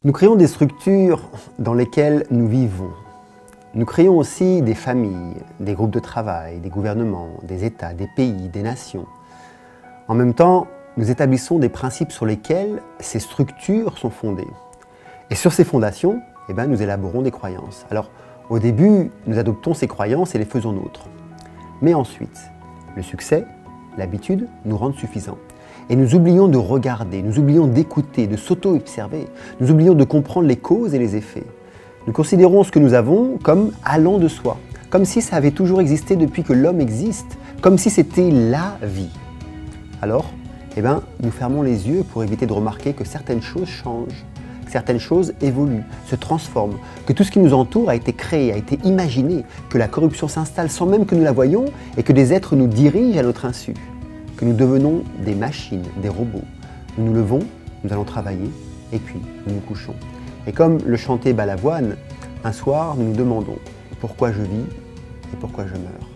Nous créons des structures dans lesquelles nous vivons. Nous créons aussi des familles, des groupes de travail, des gouvernements, des États, des pays, des nations. En même temps, nous établissons des principes sur lesquels ces structures sont fondées. Et sur ces fondations, nous élaborons des croyances. Alors, au début, nous adoptons ces croyances et les faisons nôtres. Mais ensuite, le succès, l'habitude nous rendent suffisants. Et nous oublions de regarder, nous oublions d'écouter, de s'auto-observer. Nous oublions de comprendre les causes et les effets. Nous considérons ce que nous avons comme allant de soi, comme si ça avait toujours existé depuis que l'homme existe, comme si c'était la vie. Alors, nous fermons les yeux pour éviter de remarquer que certaines choses changent, que certaines choses évoluent, se transforment, que tout ce qui nous entoure a été créé, a été imaginé, que la corruption s'installe sans même que nous la voyions et que des êtres nous dirigent à notre insu, que nous devenons des machines, des robots. Nous nous levons, nous allons travailler et puis nous nous couchons. Et comme le chantait Balavoine, un soir nous nous demandons pourquoi je vis et pourquoi je meurs.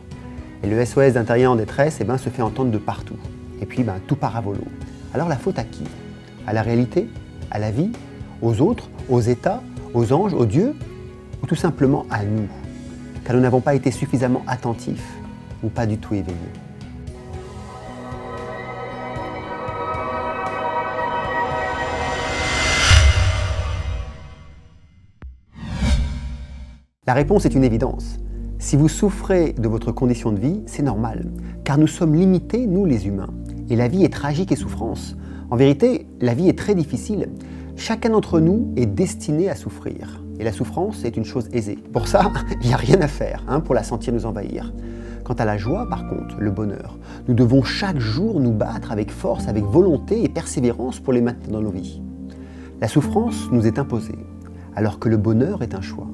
Et le SOS d'intérieur en détresse se fait entendre de partout. Et puis tout part à volo. Alors la faute à qui? À la réalité? À la vie? Aux autres? Aux États? Aux anges? Aux dieux? Ou tout simplement à nous? Car nous n'avons pas été suffisamment attentifs ou pas du tout éveillés. La réponse est une évidence. Si vous souffrez de votre condition de vie, c'est normal, car nous sommes limités, nous les humains. Et la vie est tragique et souffrance. En vérité, la vie est très difficile. Chacun d'entre nous est destiné à souffrir. Et la souffrance est une chose aisée. Pour ça, il n'y a rien à faire pour la sentir nous envahir. Quant à la joie, par contre, le bonheur, nous devons chaque jour nous battre avec force, avec volonté et persévérance pour les maintenir dans nos vies. La souffrance nous est imposée, alors que le bonheur est un choix.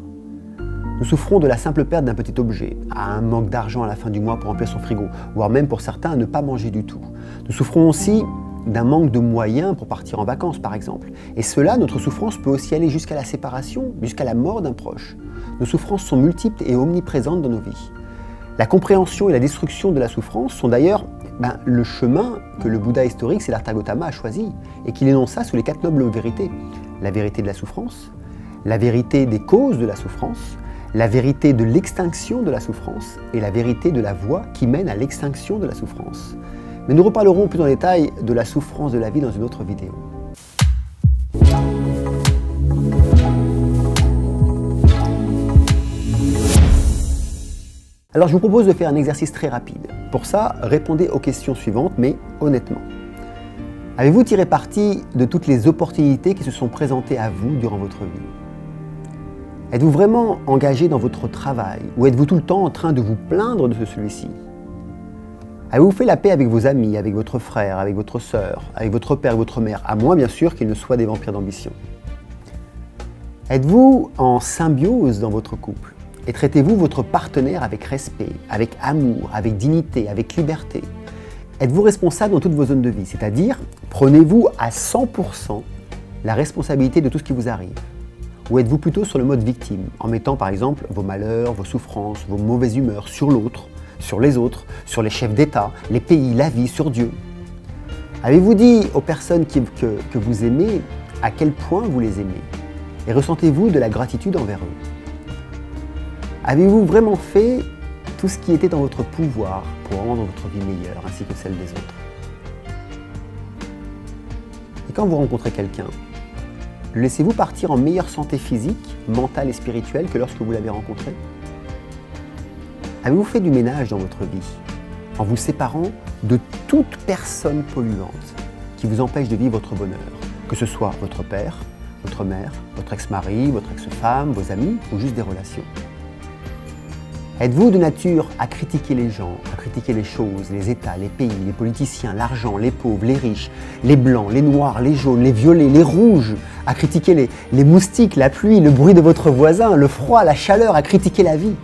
Nous souffrons de la simple perte d'un petit objet, à un manque d'argent à la fin du mois pour remplir son frigo, voire même pour certains à ne pas manger du tout. Nous souffrons aussi d'un manque de moyens pour partir en vacances par exemple. Et cela, notre souffrance peut aussi aller jusqu'à la séparation, jusqu'à la mort d'un proche. Nos souffrances sont multiples et omniprésentes dans nos vies. La compréhension et la destruction de la souffrance sont d'ailleurs le chemin que le Bouddha historique, Siddhartha Gautama, a choisi et qu'il énonça sous les 4 nobles vérités. La vérité de la souffrance, la vérité des causes de la souffrance, la vérité de l'extinction de la souffrance et la vérité de la voie qui mène à l'extinction de la souffrance. Mais nous reparlerons plus en détail de la souffrance de la vie dans une autre vidéo. Alors je vous propose de faire un exercice très rapide. Pour ça, répondez aux questions suivantes, mais honnêtement. Avez-vous tiré parti de toutes les opportunités qui se sont présentées à vous durant votre vie? Êtes-vous vraiment engagé dans votre travail ou êtes-vous tout le temps en train de vous plaindre de celui-ci? Avez-vous fait la paix avec vos amis, avec votre frère, avec votre sœur, avec votre père et votre mère, à moins bien sûr qu'ils ne soient des vampires d'ambition? Êtes-vous en symbiose dans votre couple et traitez-vous votre partenaire avec respect, avec amour, avec dignité, avec liberté? Êtes-vous responsable dans toutes vos zones de vie, c'est-à-dire prenez-vous à 100% la responsabilité de tout ce qui vous arrive? Ou êtes-vous plutôt sur le mode victime, en mettant par exemple vos malheurs, vos souffrances, vos mauvaises humeurs sur l'autre, sur les autres, sur les chefs d'État, les pays, la vie, sur Dieu? Avez-vous dit aux personnes que vous aimez à quel point vous les aimez? Et ressentez-vous de la gratitude envers eux? Avez-vous vraiment fait tout ce qui était dans votre pouvoir pour rendre votre vie meilleure ainsi que celle des autres? Et quand vous rencontrez quelqu'un, le laissez-vous partir en meilleure santé physique, mentale et spirituelle que lorsque vous l'avez rencontré? Avez-vous fait du ménage dans votre vie en vous séparant de toute personne polluante qui vous empêche de vivre votre bonheur, que ce soit votre père, votre mère, votre ex-mari, votre ex-femme, vos amis ou juste des relations? Êtes-vous de nature à critiquer les gens, à critiquer les choses, les États, les pays, les politiciens, l'argent, les pauvres, les riches, les blancs, les noirs, les jaunes, les violets, les rouges, à critiquer les moustiques, la pluie, le bruit de votre voisin, le froid, la chaleur, à critiquer la vie?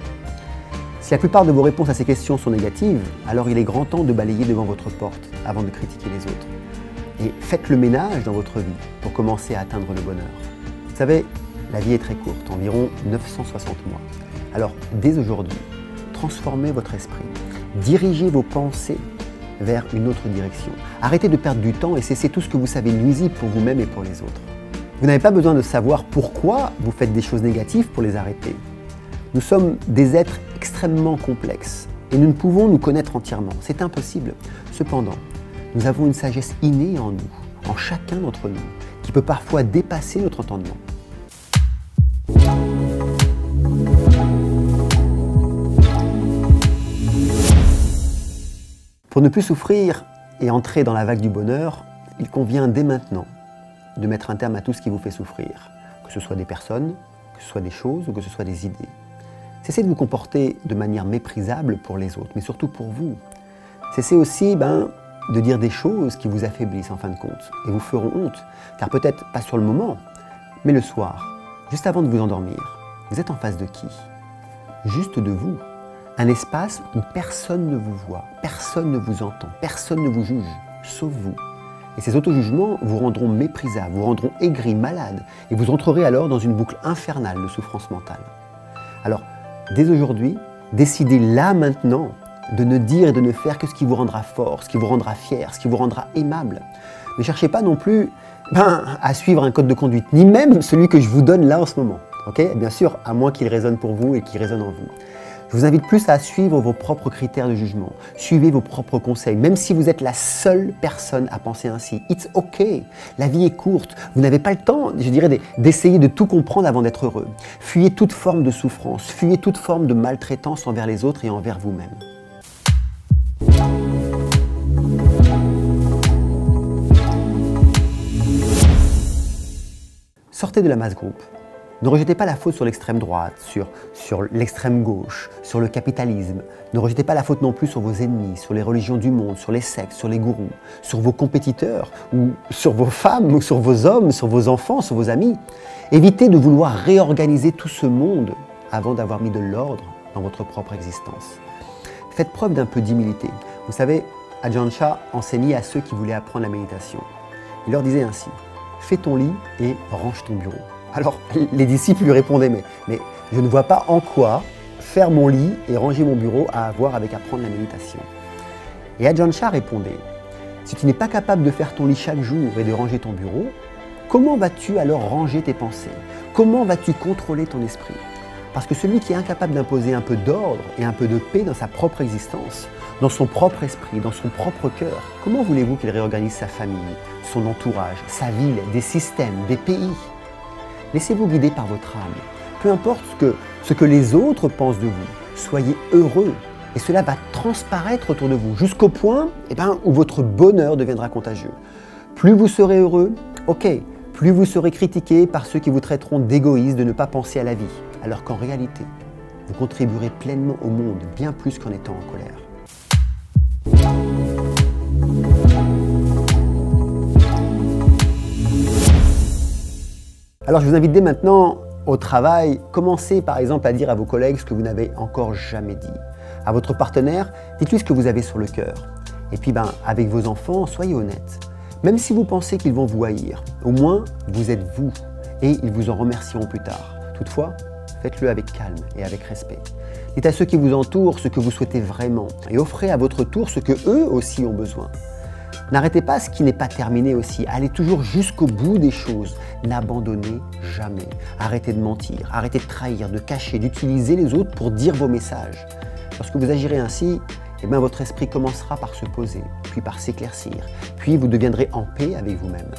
Si la plupart de vos réponses à ces questions sont négatives, alors il est grand temps de balayer devant votre porte avant de critiquer les autres. Et faites le ménage dans votre vie pour commencer à atteindre le bonheur. Vous savez, la vie est très courte, environ 960 mois. Alors, dès aujourd'hui, transformez votre esprit, dirigez vos pensées vers une autre direction. Arrêtez de perdre du temps et cessez tout ce que vous savez nuisible pour vous-même et pour les autres. Vous n'avez pas besoin de savoir pourquoi vous faites des choses négatives pour les arrêter. Nous sommes des êtres extrêmement complexes et nous ne pouvons nous connaître entièrement. C'est impossible. Cependant, nous avons une sagesse innée en nous, en chacun d'entre nous, qui peut parfois dépasser notre entendement. Pour ne plus souffrir et entrer dans la vague du bonheur, il convient dès maintenant de mettre un terme à tout ce qui vous fait souffrir, que ce soit des personnes, que ce soit des choses ou que ce soit des idées. Cessez de vous comporter de manière méprisable pour les autres, mais surtout pour vous. Cessez aussi de dire des choses qui vous affaiblissent en fin de compte et vous feront honte, car peut-être pas sur le moment, mais le soir, juste avant de vous endormir, vous êtes en face de qui? Juste de vous. Un espace où personne ne vous voit, personne ne vous entend, personne ne vous juge, sauf vous. Et ces auto-jugements vous rendront méprisables, vous rendront aigris, malades, et vous entrerez alors dans une boucle infernale de souffrance mentale. Alors, dès aujourd'hui, décidez là maintenant de ne dire et de ne faire que ce qui vous rendra fort, ce qui vous rendra fier, ce qui vous rendra aimable. Ne cherchez pas non plus à suivre un code de conduite, ni même celui que je vous donne là en ce moment. Okay? Bien sûr, à moins qu'il résonne pour vous et qu'il résonne en vous. Je vous invite plus à suivre vos propres critères de jugement. Suivez vos propres conseils, même si vous êtes la seule personne à penser ainsi. It's OK. La vie est courte. Vous n'avez pas le temps, je dirais, d'essayer de tout comprendre avant d'être heureux. Fuyez toute forme de souffrance. Fuyez toute forme de maltraitance envers les autres et envers vous-même. Sortez de la masse groupe. Ne rejetez pas la faute sur l'extrême droite, sur l'extrême gauche, sur le capitalisme. Ne rejetez pas la faute non plus sur vos ennemis, sur les religions du monde, sur les sectes, sur les gourous, sur vos compétiteurs, ou sur vos femmes, ou sur vos hommes, sur vos enfants, sur vos amis. Évitez de vouloir réorganiser tout ce monde avant d'avoir mis de l'ordre dans votre propre existence. Faites preuve d'un peu d'humilité. Vous savez, Ajahn Chah enseignait à ceux qui voulaient apprendre la méditation. Il leur disait ainsi, « Fais ton lit et range ton bureau ». Alors, les disciples lui répondaient, mais je ne vois pas en quoi faire mon lit et ranger mon bureau a à voir avec apprendre la méditation. Et Ajahn Chah répondait, si tu n'es pas capable de faire ton lit chaque jour et de ranger ton bureau, comment vas-tu alors ranger tes pensées? Comment vas-tu contrôler ton esprit? Parce que celui qui est incapable d'imposer un peu d'ordre et un peu de paix dans sa propre existence, dans son propre esprit, dans son propre cœur, comment voulez-vous qu'il réorganise sa famille, son entourage, sa ville, des systèmes, des pays? Laissez-vous guider par votre âme. Peu importe ce que les autres pensent de vous, soyez heureux. Et cela va transparaître autour de vous, jusqu'au point où votre bonheur deviendra contagieux. Plus vous serez heureux, ok, plus vous serez critiqué par ceux qui vous traiteront d'égoïste, de ne pas penser à la vie. Alors qu'en réalité, vous contribuerez pleinement au monde, bien plus qu'en étant en colère. Alors je vous invite dès maintenant au travail, commencez par exemple à dire à vos collègues ce que vous n'avez encore jamais dit. À votre partenaire, dites-lui ce que vous avez sur le cœur. Et puis avec vos enfants, soyez honnêtes. Même si vous pensez qu'ils vont vous haïr, au moins vous êtes vous et ils vous en remercieront plus tard. Toutefois, faites-le avec calme et avec respect. Dites à ceux qui vous entourent ce que vous souhaitez vraiment et offrez à votre tour ce que eux aussi ont besoin. N'arrêtez pas ce qui n'est pas terminé aussi. Allez toujours jusqu'au bout des choses. N'abandonnez jamais. Arrêtez de mentir, arrêtez de trahir, de cacher, d'utiliser les autres pour dire vos messages. Lorsque vous agirez ainsi, votre esprit commencera par se poser, puis par s'éclaircir, puis vous deviendrez en paix avec vous-même.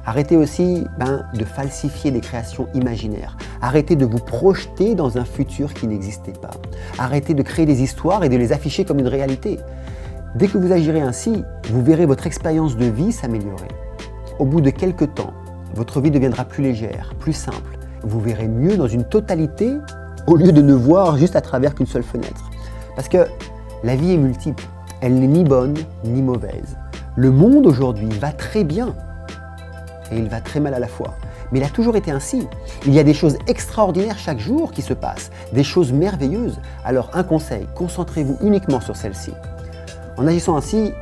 Arrêtez aussi de falsifier des créations imaginaires. Arrêtez de vous projeter dans un futur qui n'existait pas. Arrêtez de créer des histoires et de les afficher comme une réalité. Dès que vous agirez ainsi, vous verrez votre expérience de vie s'améliorer. Au bout de quelques temps, votre vie deviendra plus légère, plus simple. Vous verrez mieux dans une totalité au lieu de ne voir juste à travers qu'une seule fenêtre. Parce que la vie est multiple, elle n'est ni bonne ni mauvaise. Le monde aujourd'hui va très bien et il va très mal à la fois. Mais il a toujours été ainsi. Il y a des choses extraordinaires chaque jour qui se passent, des choses merveilleuses. Alors un conseil, concentrez-vous uniquement sur celles-ci. En agissant ainsi,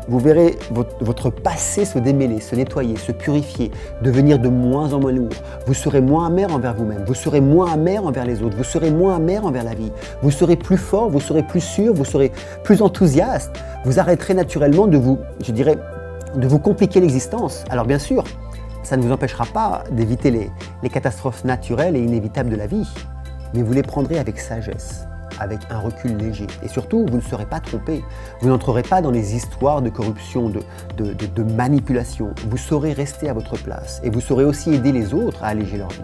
vous verrez votre passé se démêler, se nettoyer, se purifier, devenir de moins en moins lourd. Vous serez moins amer envers vous-même, vous serez moins amer envers les autres, vous serez moins amer envers la vie. Vous serez plus fort, vous serez plus sûr, vous serez plus enthousiaste. Vous arrêterez naturellement de vous compliquer l'existence. Alors bien sûr, Ça ne vous empêchera pas d'éviter les catastrophes naturelles et inévitables de la vie, mais vous les prendrez avec sagesse, avec un recul léger. Et surtout, vous ne serez pas trompé. Vous n'entrerez pas dans les histoires de corruption, de manipulation. Vous saurez rester à votre place et vous saurez aussi aider les autres à alléger leur vie.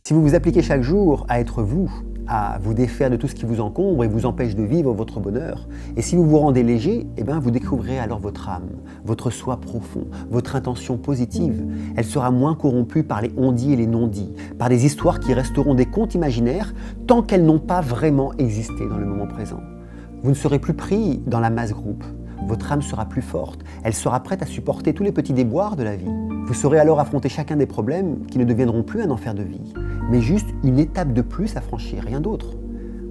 Si vous vous appliquez chaque jour à être vous, à vous défaire de tout ce qui vous encombre et vous empêche de vivre votre bonheur, et si vous vous rendez léger, vous découvrirez alors votre âme, votre soi profond, votre intention positive. Elle sera moins corrompue par les on-dit et les non-dits, par des histoires qui resteront des contes imaginaires tant qu'elles n'ont pas vraiment existé dans le moment présent. Vous ne serez plus pris dans la masse groupe. Votre âme sera plus forte, elle sera prête à supporter tous les petits déboires de la vie. Vous saurez alors affronter chacun des problèmes qui ne deviendront plus un enfer de vie, mais juste une étape de plus à franchir, rien d'autre.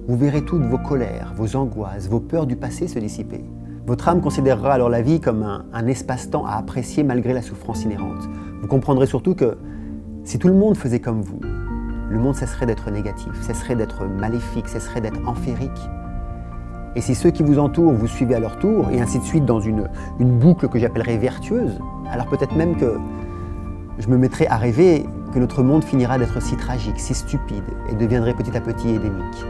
Vous verrez toutes vos colères, vos angoisses, vos peurs du passé se dissiper. Votre âme considérera alors la vie comme un espace-temps à apprécier malgré la souffrance inhérente. Vous comprendrez surtout que si tout le monde faisait comme vous, le monde cesserait d'être négatif, cesserait d'être maléfique, cesserait d'être amphérique. Et si ceux qui vous entourent vous suivez à leur tour, et ainsi de suite dans une boucle que j'appellerais vertueuse, alors peut-être même que je me mettrai à rêver que notre monde finira d'être si tragique, si stupide, et deviendrait petit à petit édémique.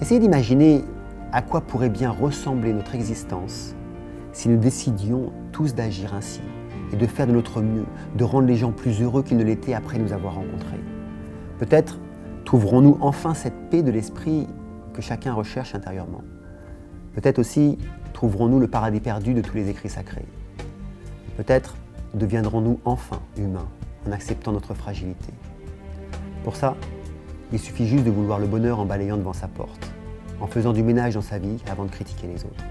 Essayez d'imaginer à quoi pourrait bien ressembler notre existence si nous décidions tous d'agir ainsi et de faire de notre mieux, de rendre les gens plus heureux qu'ils ne l'étaient après nous avoir rencontrés. Peut-être trouverons-nous enfin cette paix de l'esprit que chacun recherche intérieurement. Peut-être aussi trouverons-nous le paradis perdu de tous les écrits sacrés. Peut-être deviendrons-nous enfin humains en acceptant notre fragilité. Pour ça, il suffit juste de vouloir le bonheur en balayant devant sa porte, en faisant du ménage dans sa vie avant de critiquer les autres.